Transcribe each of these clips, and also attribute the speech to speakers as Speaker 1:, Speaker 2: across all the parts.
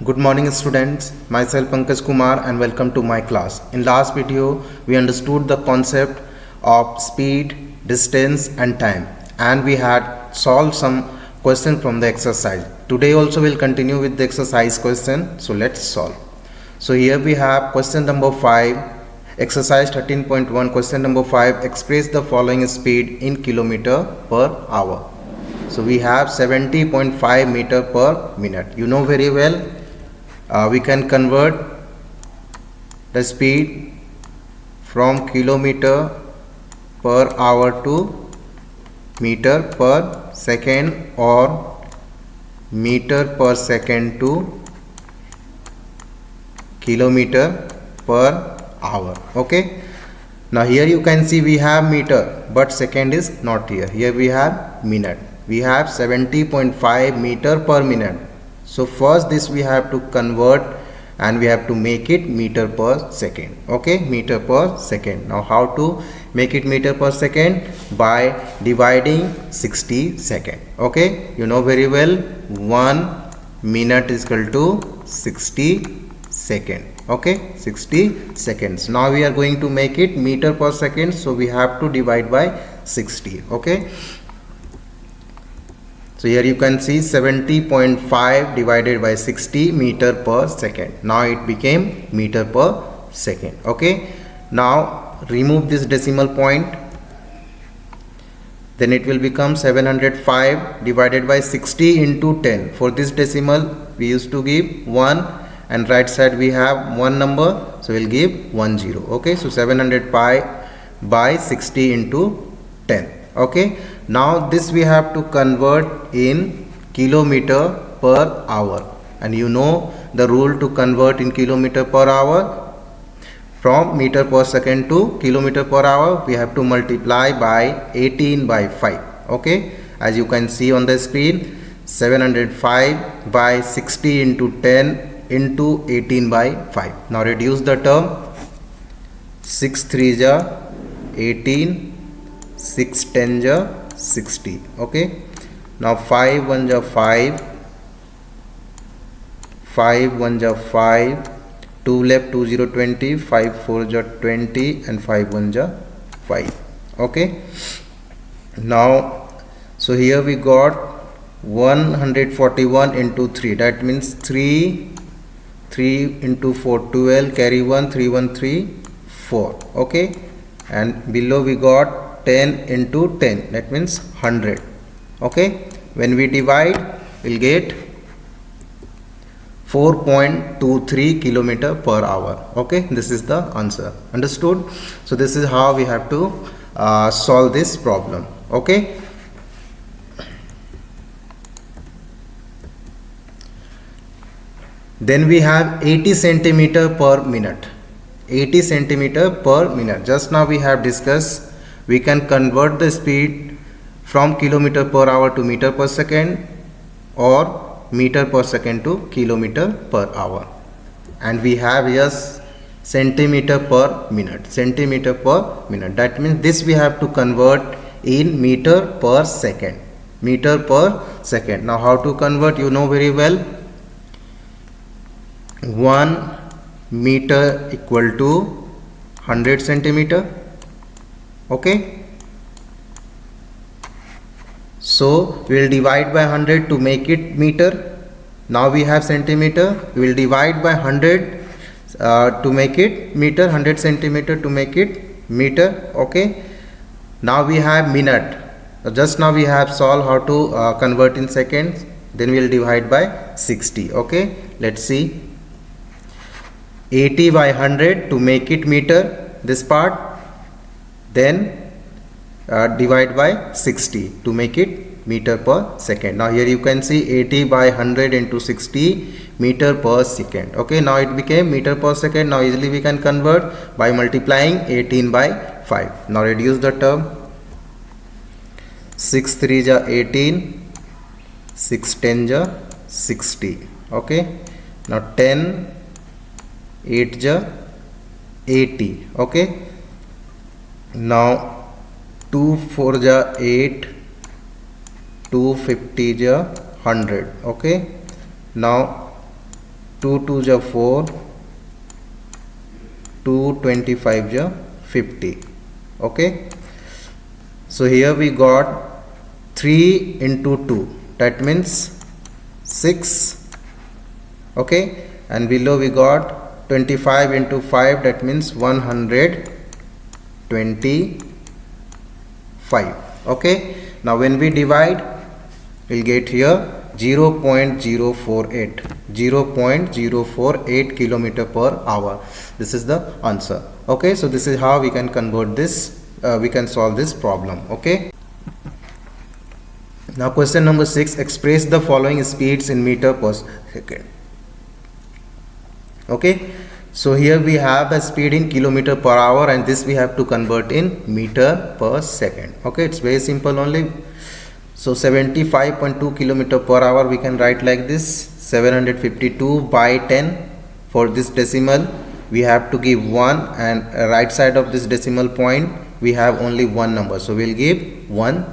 Speaker 1: Good morning students, myself Pankaj Kumar and welcome to my class. In last video, we understood the concept of speed, distance and time and we had solved some question from the exercise. Today also we'll continue with the exercise question. So let's solve. So here we have question number 5, exercise 13.1, question number 5, express the following speed in kilometer per hour. So we have 70.5 meter per minute. You know very well we can convert the speed from kilometer per hour to meter per second or meter per second to kilometer per hour. Okay, now here you can see we have meter but second is not here. Here we have minute. We have 70.5 meter per minute. So first this we have to convert and we have to make it meter per second. Okay, meter per second. Now how to make it meter per second? By dividing 60 second. Okay, you know very well 1 minute is equal to 60 second. Okay, 60 seconds. Now we are going to make it meter per second, so we have to divide by 60. Okay, so here you can see 70.5 divided by 60 meter per second. Now it became meter per second. Okay, now remove this decimal point, then it will become 705 divided by 60 into 10. For this decimal we used to give 1 and right side we have one number, so we'll give 10. Okay, so 705 by 60 into 10. Okay, now this we have to convert in kilometer per hour, and you know the rule to convert in kilometer per hour. From meter per second to kilometer per hour we have to multiply by 18 by 5. Okay, as you can see on the screen, 705 by 60 into 10 into 18 by 5. Now reduce the term. 6 3 ja 18, 6 10 ja 60. Okay, now 5 1 ja 5, 5 1 ja 5, 2 left 2 0 20, 5 4 ja 20 and 5 1 ja 5. Okay, now so here we got 141 into 3, that means 3 into 4 12, carry 1 3 1 3 4. Okay, and below we got 10 into 10, that means 100. Okay, when we divide we'll get 4.23 kilometer per hour. Okay, this is the answer. Understood? So this is how we have to solve this problem. Okay, then we have 80 centimeter per minute. 80 centimeter per minute. Just now we have discussed we can convert the speed from kilometer per hour to meter per second or meter per second to kilometer per hour, and we have yes centimeter per minute. Centimeter per minute, that means this we have to convert in meter per second. Meter per second. Now how to convert, you know very well. 1 meter equal to 100 centimeter. Okay, so we will divide by 100 to make it meter. Now we have centimeter, we will divide by 100 to make it meter, 100 centimeter to make it meter. Okay, now we have minute. Just now we have solved how to convert in seconds, then we will divide by 60. Okay, let's see. 80 by 100 to make it meter, this part, then divide by 60 to make it meter per second. Now here you can see 80 by 100 into 60 meter per second. Okay, now it became meter per second. Now easily we can convert by multiplying 18 by 5. Now reduce the term. 6 3 ja 18, 6 10 ja 60. Okay, now 10 8 ja 80. Okay, now 2 4 ja 8, 2 50 ja 100. Okay, now 2 2 ja 4, 2 25 ja 50. Okay, so here we got 3 into 2, that means 6. Okay, and below we got 25 into 5, that means 125. Okay, now when we divide, we'll get here 0.048 kilometer per hour. This is the answer. Okay, so this is how we can convert this, we can solve this problem. Okay, now question number 6, express the following speeds in meter per second. Okay, so here we have the speed in kilometer per hour, and this we have to convert in meter per second. Okay, it's very simple only. So 75.2 kilometer per hour we can write like this, 752 by 10. For this decimal we have to give 1, and right side of this decimal point we have only one number, so we'll give 10.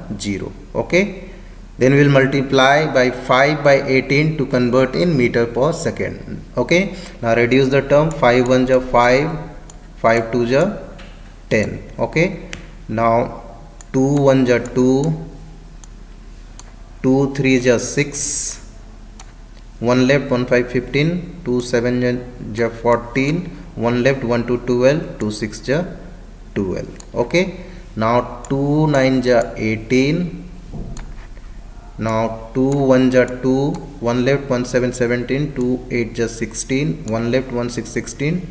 Speaker 1: Okay, then we'll multiply by 5 by 18 to convert in meter per second. Okay, now reduce the term, 5 1 ja 5, 5 2 ja 10. Okay, now 2 1 ja 2, 2 3 ja 6, 1 left, 1 5 15, 2 7 ja 14, 1 left, 1 2 12, 2 6 ja 12. Okay, now 2 9 ja 18, now 2 1 ja 2, 1 left, 1 7 17, 2 8 ja 16, 1 left, 1 6 16,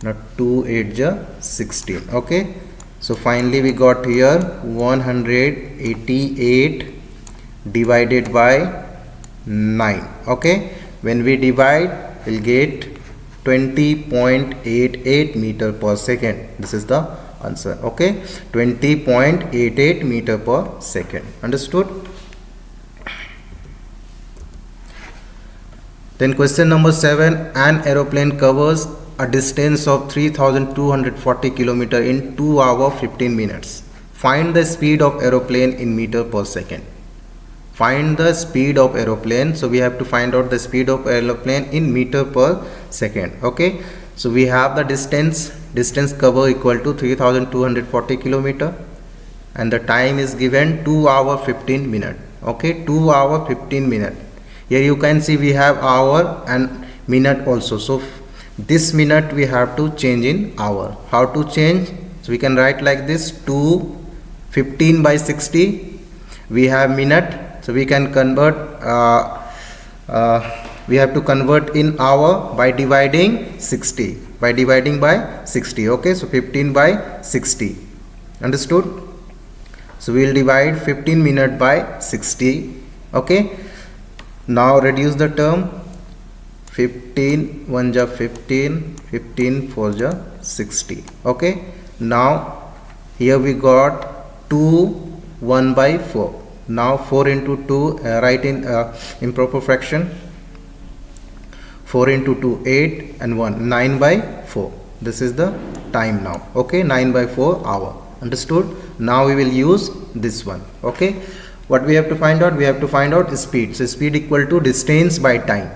Speaker 1: now 2 8 ja 16. Okay, so finally we got here 188 divided by 9. Okay, when we divide, we'll get 20.88 meter per second. This is the answer. Okay, 20.88 meter per second. Understood? Then question number 7, an aeroplane covers a distance of 3240 kilometer in 2 hours 15 minutes. Find the speed of aeroplane in meter per second. Find the speed of aeroplane, so we have to find out the speed of aeroplane in meter per second. Okay, so we have the distance cover equal to 3240 kilometer, and the time is given 2 hours 15 minutes. Okay, 2 hours 15 minutes. Here you can see we have hour and minute also, so this minute we have to change in hour. How to change? So we can write like this, 2 15 by 60, we have minute, so we can convert, we have to convert in hour by dividing 60, by dividing by 60. Okay, so 15 by 60. Understood? So we will divide 15 minute by 60. Okay, now reduce the term, 15 1 ja 15, 15 4 ja 60. Okay, now here we got 2 1 by 4. Now 4 into 2, write in improper fraction. 4 into 2 8, and 1 9 by 4. This is the time now. Okay, 9 by 4 hour. Understood? Now we will use this one. Okay, what we have to find out? We have to find out speed. So speed equal to distance by time,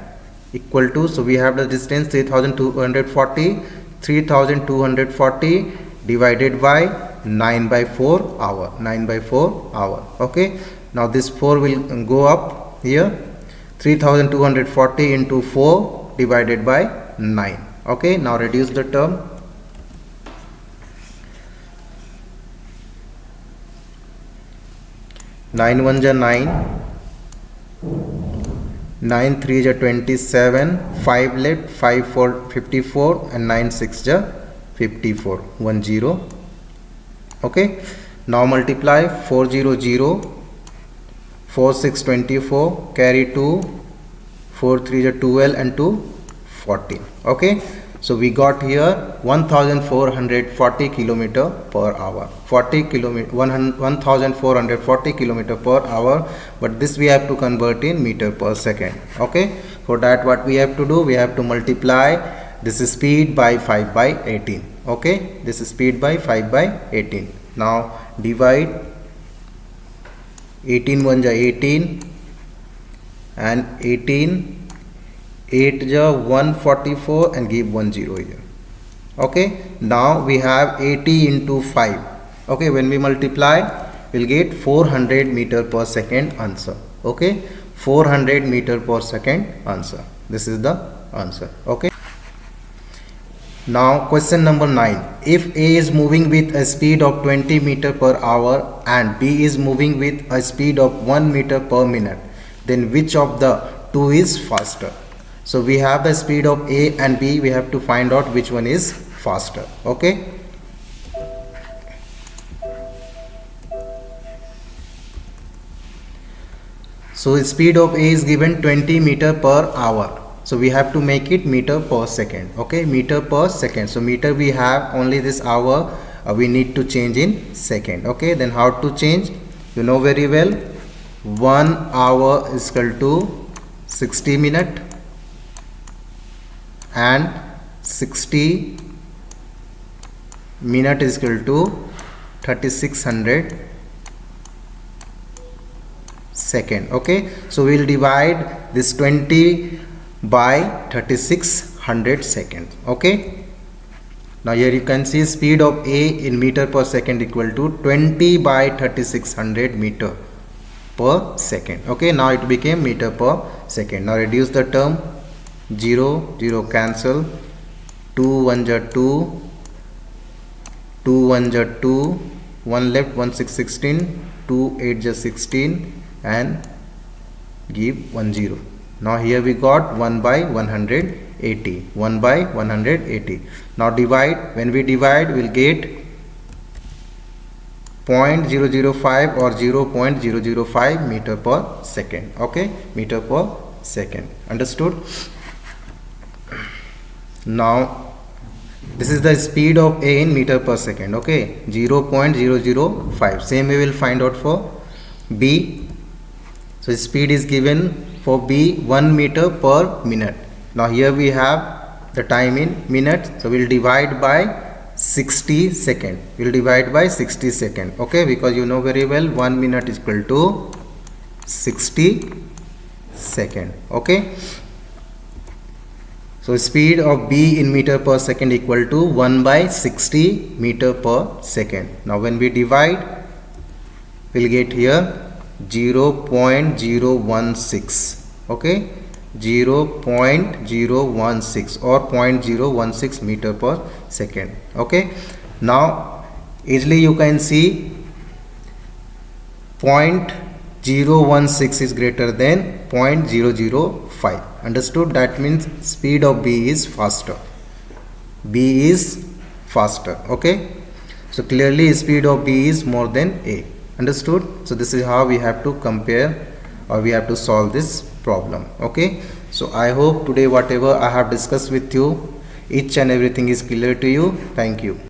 Speaker 1: equal to, so we have the distance 3240 divided by 9 by 4 hour, 9 by 4 hour. Okay, now this 4 will go up here, 3240 into 4 divided by 9. Okay, now reduce the term, 9 1 ja 9, 9 3 ja 27, 5 left, 5 4 54, and 9 6 ja 54, 10. Okay, now multiply, 4 0 0, 4 6 24, carry 2, 4 3 ja 12, and 2 14. Okay, so we got here 1440 kilometer per hour, 1440 kilometer per hour, but this we have to convert in meter per second. Okay, for that what we have to do, we have to multiply this speed by 5 by 18. Okay, this is speed by 5 by 18. Now divide, 18 1 ja 18, and 18 8 is 144 and give 10 here. Okay, now we have 80 into 5. Okay, when we multiply, we'll get 400 meter per second answer. Okay, 400 meter per second answer. This is the answer. Okay. Now question number 9. If A is moving with a speed of 20 meter per hour and B is moving with a speed of 1 meter per minute, then which of the two is faster? So we have the speed of A and B. We have to find out which one is faster. Okay. So speed of A is given 20 meter per hour. So we have to make it meter per second. Okay, meter per second. So meter we have only this hour. We need to change in second. Okay, then how to change? You know very well. 1 hour is equal to 60 minute and 60 minute is equal to 3600 second. Okay, so we'll divide this 20 by 3600 seconds. Okay, now here you can see speed of A in meter per second equal to 20 by 3600 meter per second. Okay, now it became meter per second. Now reduce the term. 0 0 cancel, 2 1 are 2, 2 1 are 2, 1 left, 1 6 16, 2 8 are 16 and give 1 0. Now here we got 1 by 180, 1 by 180. Now divide. When we divide, we'll get 0.005 or 0.005 meter per second. Okay, meter per second. Understood? Now this is the speed of A in meter per second. Okay, 0.005. Same we will find out for B. So speed is given for B 1 meter per minute. Now here we have the time in minutes. So we'll divide by 60 second. We'll divide by 60 second. Okay, because you know very well 1 minute is equal to 60 second. Okay. So speed of B in meter per second equal to 1 by 60 meter per second. Now when we divide, we'll get here 0.016. Okay, 0.016 or 0.016 meter per second. Okay, now easily you can see 0.016 is greater than 0.005. Understood? That means speed of B is faster. B is faster. Okay, so clearly speed of B is more than A. Understood? So this is how we have to compare or we have to solve this problem. Okay, so I hope today whatever I have discussed with you, each and everything is clear to you. Thank you.